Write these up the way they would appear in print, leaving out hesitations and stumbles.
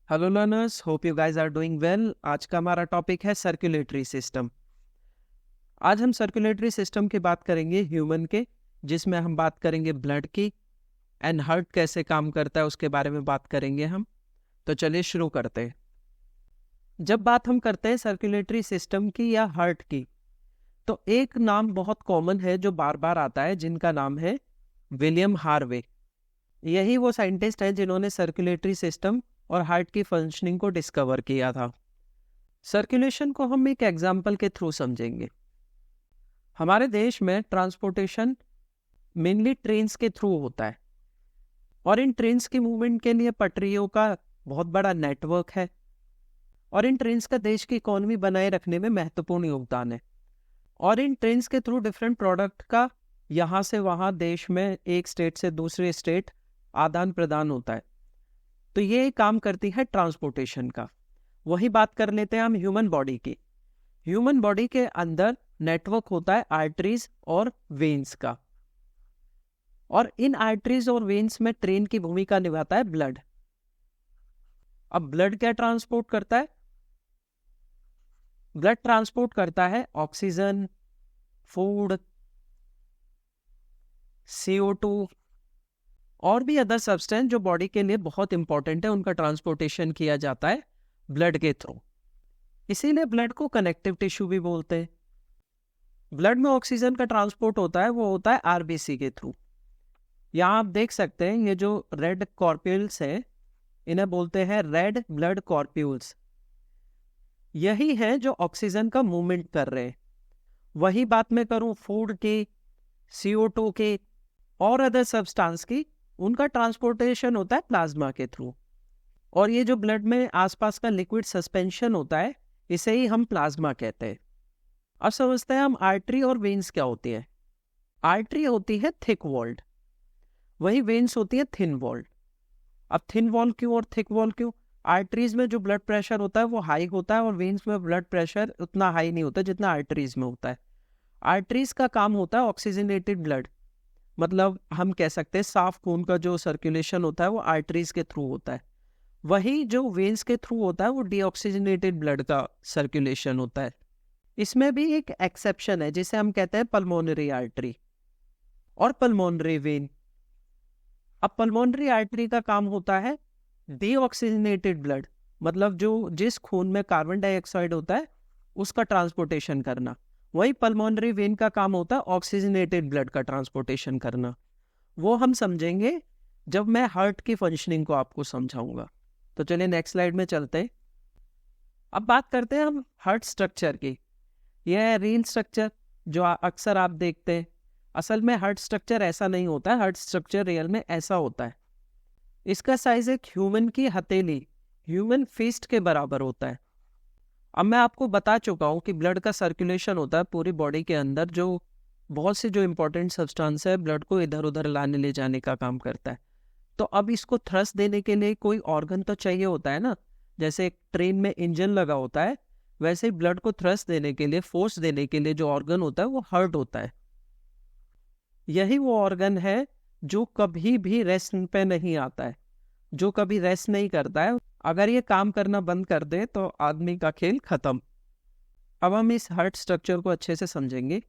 Hello learners, hope you guys are doing well. आज का हमारा टॉपिक है सर्कुलेटरी सिस्टम। आज हम सर्कुलेटरी सिस्टम की बात करेंगे ह्यूमन के, जिसमें हम बात करेंगे ब्लड की एंड हार्ट कैसे काम करता है उसके बारे में बात करेंगे हम। तो चलिए शुरू करते हैं। जब बात हम करते हैं सर्कुलेटरी सिस्टम की या हार्ट की, तो एक नाम बहुत कॉमन है जो बार बार आता है, जिनका नाम है विलियम हार्वे। यही वो साइंटिस्ट है जिन्होंने सर्कुलेटरी सिस्टम और हार्ट की फंक्शनिंग को डिस्कवर किया था। सर्कुलेशन को हम एक एग्जाम्पल के थ्रू समझेंगे। हमारे देश में ट्रांसपोर्टेशन मेनली ट्रेन्स के थ्रू होता है, और इन ट्रेन्स की मूवमेंट के लिए पटरियों का बहुत बड़ा नेटवर्क है, और इन ट्रेन्स का देश की इकोनॉमी बनाए रखने में महत्वपूर्ण योगदान है। और इन ट्रेन्स के थ्रू डिफरेंट प्रोडक्ट का यहाँ से वहाँ देश में एक स्टेट से दूसरे स्टेट आदान प्रदान होता है। तो ये काम करती है ट्रांसपोर्टेशन का। वही बात कर लेते हैं हम ह्यूमन बॉडी की। ह्यूमन बॉडी के अंदर नेटवर्क होता है आर्टरीज और वेन्स का, और इन आर्टरीज और वेन्स में ट्रेन की भूमिका निभाता है ब्लड। अब ब्लड क्या ट्रांसपोर्ट करता है? ब्लड ट्रांसपोर्ट करता है ऑक्सीजन, फूड, CO2 और भी अदर सब्सटेंस जो बॉडी के लिए बहुत इंपॉर्टेंट है, उनका ट्रांसपोर्टेशन किया जाता है ब्लड के थ्रू। इसीलिए ब्लड को कनेक्टिव टिश्यू भी बोलते हैं। ब्लड में ऑक्सीजन का ट्रांसपोर्ट होता है, वो होता है RBC के थ्रू। यहाँ आप देख सकते हैं ये जो रेड कॉर्प्यूल्स है, इन्हें बोलते हैं रेड ब्लड कॉर्प्यूल्स। यही है जो ऑक्सीजन का मूवमेंट कर रहे हैं। वही बात मैं करूँ फूड की, CO2 के और अदर सब्सटेंस की, उनका ट्रांसपोर्टेशन होता है प्लाज्मा के थ्रू। और ये जो ब्लड में आसपास का लिक्विड सस्पेंशन होता है, इसे ही हम प्लाज्मा कहते हैं। अब समझते हैं हम आर्टरी और वेन्स क्या होती है। आर्टरी होती है थिक वॉल्ड, वही वेन्स होती है थिन वॉल्ड। अब थिन वॉल क्यों और थिक वॉल क्यों? आर्टरीज में जो ब्लड प्रेशर होता है वो हाई होता है, और वेन्स में ब्लड प्रेशर उतना हाई नहीं होता जितना आर्टरीज में होता है। आर्टरीज का काम होता है ऑक्सीजनेटेड ब्लड, मतलब हम कह सकते हैं साफ खून का जो सर्कुलेशन होता है वो आर्टरीज के थ्रू होता है। वही जो वेन्स के थ्रू होता है वो डीऑक्सीजनेटेड ब्लड का सर्कुलेशन होता है। इसमें भी एक एक्सेप्शन है जिसे हम कहते हैं पल्मोनरी आर्टरी और पल्मोनरी वेन। अब पल्मोनरी आर्टरी का काम होता है डीऑक्सीजनेटेड ब्लड, मतलब जो जिस खून में कार्बन डाइऑक्साइड होता है उसका ट्रांसपोर्टेशन करना। वही पल्मोनरी वेन का काम होता है ऑक्सीजनेटेड ब्लड का ट्रांसपोर्टेशन करना। वो हम समझेंगे जब मैं हार्ट की फंक्शनिंग को आपको समझाऊंगा। तो चलिए नेक्स्ट स्लाइड में चलते हैं। अब बात करते हैं हम हार्ट स्ट्रक्चर की। यह है रील स्ट्रक्चर जो अक्सर आप देखते हैं। असल में हार्ट स्ट्रक्चर ऐसा नहीं होता है, हार्ट स्ट्रक्चर रियल में ऐसा होता है। इसका साइज एक ह्यूमन की हथेली, ह्यूमन फिस्ट के बराबर होता है। अब मैं आपको बता चुका हूँ कि ब्लड का सर्कुलेशन होता है पूरी बॉडी के अंदर, जो बहुत से जो इंपॉर्टेंट सब्सटेंस है ब्लड को इधर उधर लाने ले जाने का काम करता है। तो अब इसको थ्रस्ट देने के लिए कोई ऑर्गन तो चाहिए होता है ना। जैसे एक ट्रेन में इंजन लगा होता है, वैसे ही ब्लड को थ्रस्ट देने के लिए, फोर्स देने के लिए जो ऑर्गन होता है वो हार्ट होता है। यही वो ऑर्गन है जो कभी भी रेस्ट पे नहीं आता है, जो कभी रेस्ट नहीं करता है। अगर ये काम करना बंद कर दे तो आदमी का खेल खत्म। अब हम इस हार्ट स्ट्रक्चर को अच्छे से समझेंगे।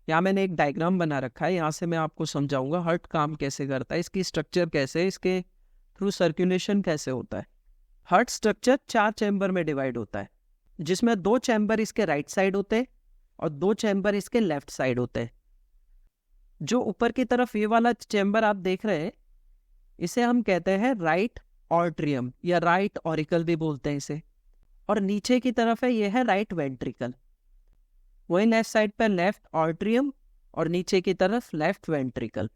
यहाँ मैंने एक डायग्राम बना रखा है, यहाँ से मैं आपको समझाऊंगा हार्ट काम कैसे करता है, इसकी स्ट्रक्चर कैसे है, इसके थ्रू सर्कुलेशन कैसे होता है। हार्ट स्ट्रक्चर 4 चैम्बर में डिवाइड होता है, जिसमें 2 चैम्बर इसके राइट साइड होते हैं और 2 चैम्बर इसके लेफ्ट साइड होते हैं। जो ऊपर की तरफ ये वाला चैम्बर आप देख रहे हैं, इसे हम कहते हैं राइट ऑर्ट्रियम या राइट ऑरिकल भी बोलते हैं इसे, और नीचे की तरफ है ये है राइट वेंट्रिकल। वही लेफ्ट साइड पर लेफ्ट ऑर्ट्रियम और नीचे की तरफ लेफ्ट वेंट्रिकल।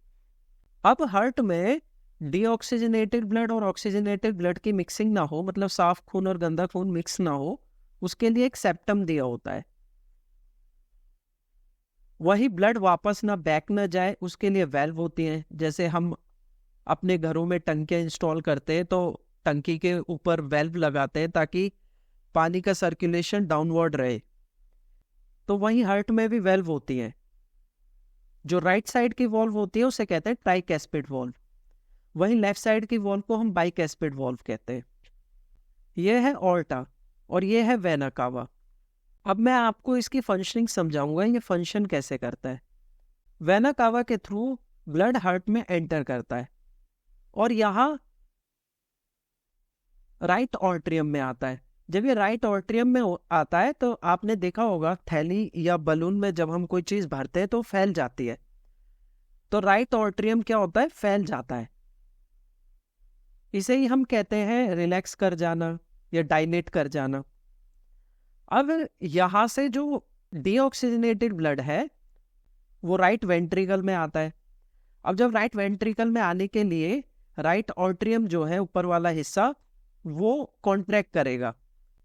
अब हार्ट में डीऑक्सीजनेटेड ब्लड और ऑक्सीजनेटेड ब्लड की मिक्सिंग ना हो, मतलब साफ खून और गंदा खून मिक्स ना हो, उसके लिए एक सेप्टम दिया होता है। वही ब्लड वापस ना बैक ना जाए उसके लिए वेल्व होती हैं। जैसे हम अपने घरों में टंकियां इंस्टॉल करते हैं तो टंकी के ऊपर वेल्व लगाते हैं ताकि पानी का सर्कुलेशन डाउनवर्ड रहे। तो वहीं हार्ट में भी वेल्व होती हैं। जो राइट साइड की वॉल्व होती है उसे कहते हैं ट्राइकैस्पिड वॉल्व, वहीं लेफ्ट साइड की वॉल्व को हम बाइकैस्पिड वॉल्व कहते हैं। ये है ऑर्टा और ये है वेना कावा। अब मैं आपको इसकी फंक्शनिंग समझाऊंगा, ये फंक्शन कैसे करता है। वेना कावा के थ्रू ब्लड हार्ट में एंटर करता है और यहाँ राइट ऑर्ट्रियम में आता है। जब ये राइट ऑर्ट्रियम में आता है तो आपने देखा होगा थैली या बलून में जब हम कोई चीज भरते हैं तो फैल जाती है, तो राइट ऑर्ट्रियम क्या होता है, फैल जाता है। इसे ही हम कहते हैं रिलैक्स कर जाना या डायलेट कर जाना। अब यहां से जो डीऑक्सीजनेटेड ब्लड है वो राइट वेंट्रिकल में आता है। अब जब राइट वेंट्रिकल में आने के लिए राइट ऑर्ट्रियम जो है ऊपर वाला हिस्सा वो कॉन्ट्रैक्ट करेगा।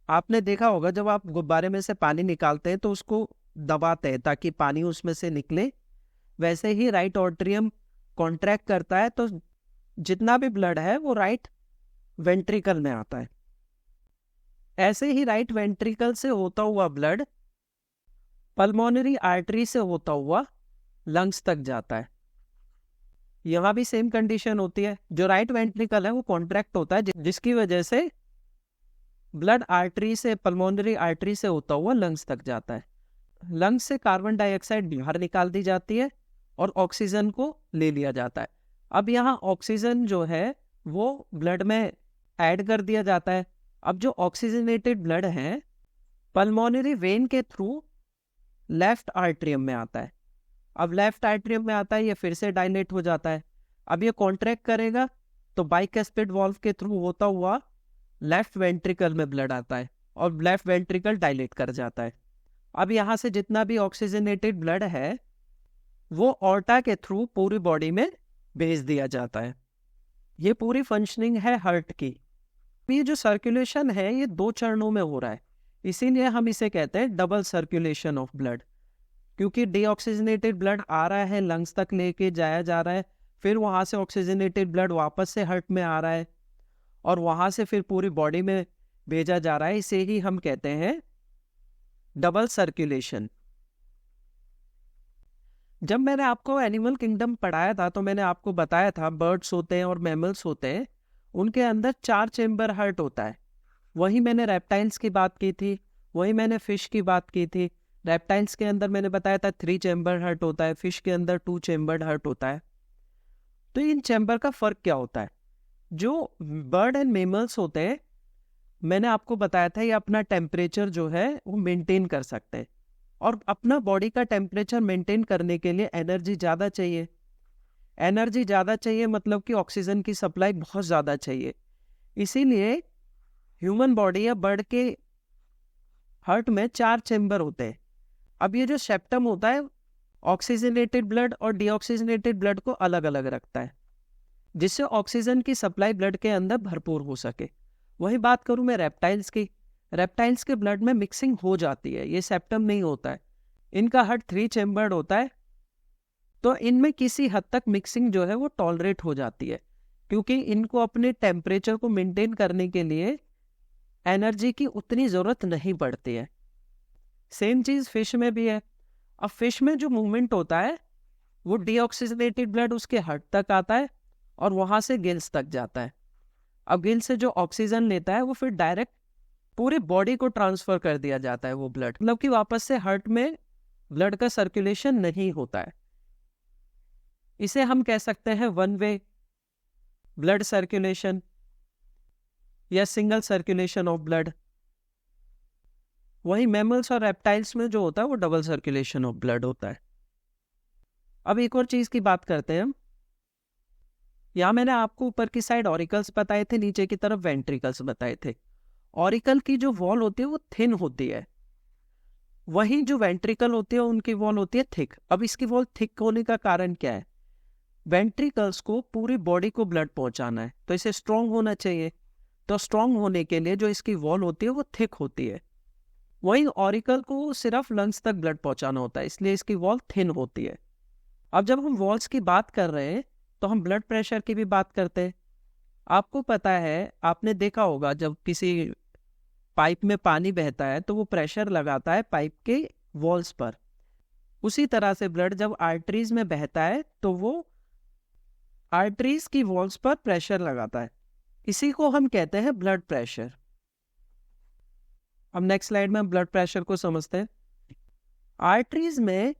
आपने देखा होगा जब आप गुब्बारे में से पानी निकालते हैं तो उसको दबाते हैं ताकि पानी उसमें से निकले, वैसे ही राइट ऑर्ट्रियम कॉन्ट्रैक्ट करता है तो जितना भी ब्लड है वो राइट वेंट्रिकल में आता है। ऐसे ही राइट वेंट्रिकल से होता हुआ ब्लड पल्मोनरी आर्टरी से होता हुआ लंग्स तक जाता है। यहां भी सेम कंडीशन होती है, जो राइट वेंट्रिकल है वो कॉन्ट्रैक्ट होता है जिसकी वजह से ब्लड आर्टरी से पल्मोनरी आर्टरी से होता हुआ लंग्स तक जाता है। लंग्स से कार्बन डाइऑक्साइड बाहर निकाल दी जाती है और ऑक्सीजन को ले लिया जाता है। अब यहाँ ऑक्सीजन जो है वो ब्लड में ऐड कर दिया जाता है। अब जो ऑक्सीजनेटेड ब्लड है पल्मोनरी वेन के थ्रू लेफ्ट आर्ट्रियम में आता है। अब लेफ्ट आर्ट्रियम में आता है, ये फिर से डायलेट हो जाता है। अब ये कॉन्ट्रैक्ट करेगा तो बाइकस्पिड वाल्व के थ्रू होता हुआ लेफ्ट वेंट्रिकल में ब्लड आता है और लेफ्ट वेंट्रिकल डायलेट कर जाता है। अब यहाँ से जितना भी ऑक्सीजनेटेड ब्लड है वो ऑर्टा के थ्रू पूरी बॉडी में भेज दिया जाता है। ये पूरी फंक्शनिंग है हार्ट की। ये जो सर्कुलेशन है ये 2 चरणों में हो रहा है, इसीलिए हम इसे कहते हैं डबल सर्कुलेशन ऑफ ब्लड। क्योंकि डीऑक्सीजनेटेड ब्लड आ रहा है, लंग्स तक लेके जाया जा रहा है, फिर वहां से ऑक्सीजनेटेड ब्लड वापस से हार्ट में आ रहा है और वहां से फिर पूरी बॉडी में भेजा जा रहा है। इसे ही हम कहते हैं डबल सर्कुलेशन। जब मैंने आपको एनिमल किंगडम पढ़ाया था तो मैंने आपको बताया था बर्ड्स होते हैं और मैमल्स होते हैं, उनके अंदर 4 चेम्बर हार्ट होता है। वही मैंने रेप्टाइल्स की बात की थी, वही मैंने फिश की बात की थी। रेप्टाइल्स के अंदर मैंने बताया था 3 चेम्बर हार्ट होता है, फिश के अंदर 2 चेम्बर्ड हार्ट होता है। तो इन चेम्बर का फर्क क्या होता है? जो बर्ड एंड मैमल्स होते हैं मैंने आपको बताया था ये अपना टेम्परेचर जो है वो मेंटेन कर सकते हैं, और अपना बॉडी का टेम्परेचर मेंटेन करने के लिए एनर्जी ज़्यादा चाहिए। एनर्जी ज़्यादा चाहिए मतलब कि ऑक्सीजन की सप्लाई बहुत ज़्यादा चाहिए। इसीलिए ह्यूमन बॉडी या बर्ड के हार्ट में 4 चेम्बर होते हैं। अब ये जो सेप्टम होता है ऑक्सीजनेटेड ब्लड और डीऑक्सीजनेटेड ब्लड को अलग अलग रखता है, जिससे ऑक्सीजन की सप्लाई ब्लड के अंदर भरपूर हो सके। वही बात करूं मैं रेप्टाइल्स की, रेप्टाइल्स के ब्लड में मिक्सिंग हो जाती है, ये सेप्टम नहीं होता है। इनका हार्ट 3 चेम्बर्ड होता है, तो इनमें किसी हद तक मिक्सिंग जो है वो टॉलरेट हो जाती है, क्योंकि इनको अपने टेम्परेचर को मेंटेन करने के लिए एनर्जी की उतनी ज़रूरत नहीं पड़ती है। सेम चीज़ फिश में भी है। अब फिश में जो मूवमेंट होता है वो डीऑक्सीजनेटेड ब्लड उसके हार्ट तक आता है और वहाँ से गिल्स तक जाता है। अब गिल से जो ऑक्सीजन लेता है वो फिर डायरेक्ट पूरी बॉडी को ट्रांसफर कर दिया जाता है वो ब्लड, मतलब कि वापस से हार्ट में ब्लड का सर्कुलेशन नहीं होता है। इसे हम कह सकते हैं वन वे ब्लड सर्कुलेशन या सिंगल सर्कुलेशन ऑफ ब्लड। वही मैमल्स और रेप्टाइल्स में जो होता है वो डबल सर्कुलेशन ऑफ ब्लड होता है। अब एक और चीज की बात करते हैं हम। यहाँ मैंने आपको ऊपर की साइड ऑरिकल्स बताए थे, नीचे की तरफ वेंट्रिकल्स बताए थे। ऑरिकल की जो वॉल होती है वो थिन होती है, वही जो वेंट्रिकल होती है उनकी वॉल होती है थिक। अब इसकी वॉल थिक होने का कारण क्या है? वेंट्रिकल्स को पूरी बॉडी को ब्लड पहुंचाना है तो इसे स्ट्रांग होना चाहिए, तो स्ट्रांग होने के लिए जो इसकी वॉल होती है वो थिक होती है। वहीं ऑरिकल को सिर्फ लंग्स तक ब्लड पहुंचाना होता है, इसलिए इसकी वॉल थिन होती है। अब जब हम वॉल्स की बात कर रहे हैं तो हम ब्लड प्रेशर की भी बात करते हैं। आपको पता है, आपने देखा होगा जब किसी पाइप में पानी बहता है तो वो प्रेशर लगाता है पाइप के वॉल्स पर। उसी तरह से ब्लड जब आर्टरीज में बहता है तो वो आर्टरीज की वॉल्स पर प्रेशर लगाता है। इसी को हम कहते हैं ब्लड प्रेशर। अब नेक्स्ट स्लाइड में हम ब्लड प्रेशर को समझते हैं। आर्टरीज में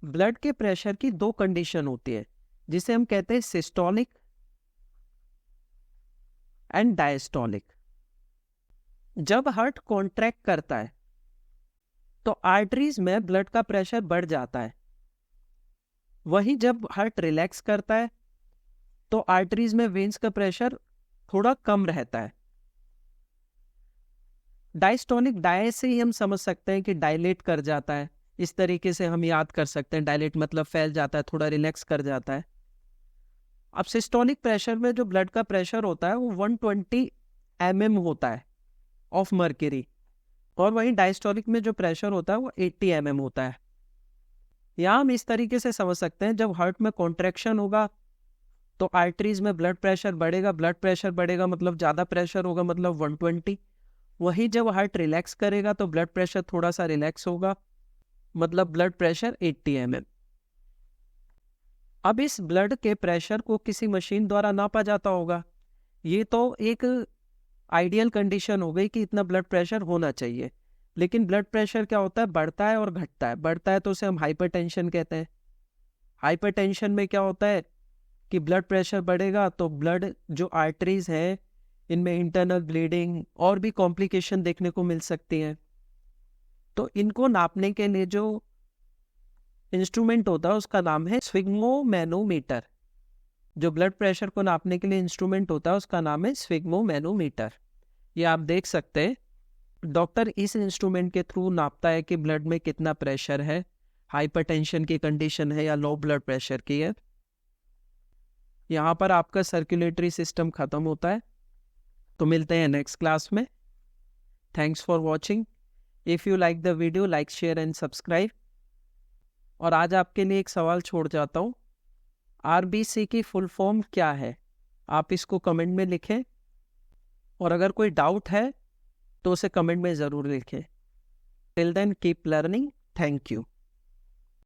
ब्लड के प्रेशर की दो कंडीशन होती है, जिसे हम कहते हैं सिस्टोलिक एंड डायस्टोलिक। जब हार्ट कॉन्ट्रैक्ट करता है तो आर्टरीज में ब्लड का प्रेशर बढ़ जाता है, वहीं जब हार्ट रिलैक्स करता है तो आर्टरीज में वेन्स का प्रेशर थोड़ा कम रहता है। डायस्टोलिक, डाय से ही हम समझ सकते हैं कि डायलेट कर जाता है, इस तरीके से हम याद कर सकते हैं। डायलेट मतलब फैल जाता है, थोड़ा रिलैक्स कर जाता है। अब सिस्टोलिक प्रेशर में जो ब्लड का प्रेशर होता है वो 120 mm होता है ऑफ मर्क्यूरी, और वहीं डायस्टोलिक में जो प्रेशर होता है वो 80 mm होता है। यहाँ हम इस तरीके से समझ सकते हैं, जब हार्ट में कॉन्ट्रैक्शन होगा तो आर्टरीज में ब्लड प्रेशर बढ़ेगा, ब्लड प्रेशर बढ़ेगा मतलब ज़्यादा प्रेशर होगा, मतलब 120। वहीं जब हार्ट रिलैक्स करेगा तो ब्लड प्रेशर थोड़ा सा रिलैक्स होगा, मतलब ब्लड प्रेशर 80 mm। अब इस ब्लड के प्रेशर को किसी मशीन द्वारा नापा जाता होगा। ये तो एक आइडियल कंडीशन हो गई कि इतना ब्लड प्रेशर होना चाहिए, लेकिन ब्लड प्रेशर क्या होता है, बढ़ता है और घटता है। बढ़ता है तो उसे हम हाइपरटेंशन कहते हैं। हाइपरटेंशन में क्या होता है कि ब्लड प्रेशर बढ़ेगा तो ब्लड जो आर्टरीज हैं इनमें इंटरनल ब्लीडिंग और भी कॉम्प्लिकेशन देखने को मिल सकती हैं। तो इनको नापने के लिए जो इंस्ट्रूमेंट होता है उसका नाम है स्फिग्मोमैनोमीटर। जो ब्लड प्रेशर को नापने के लिए इंस्ट्रूमेंट होता है उसका नाम है स्फिग्मोमैनोमीटर। ये आप देख सकते हैं, डॉक्टर इस इंस्ट्रूमेंट के थ्रू नापता है कि ब्लड में कितना प्रेशर है, हाइपरटेंशन की कंडीशन है या लो ब्लड प्रेशर की है। यहाँ पर आपका सर्कुलेटरी सिस्टम खत्म होता है। तो मिलते हैं नेक्स्ट क्लास में। Thanks for watching. If you like the video, like, share and subscribe. और आज आपके लिए एक सवाल छोड़ जाता हूँ, आरबीसी की फुल फॉर्म क्या है? आप इसको कमेंट में लिखें, और अगर कोई डाउट है तो उसे कमेंट में ज़रूर लिखें। Till then keep learning. Thank you.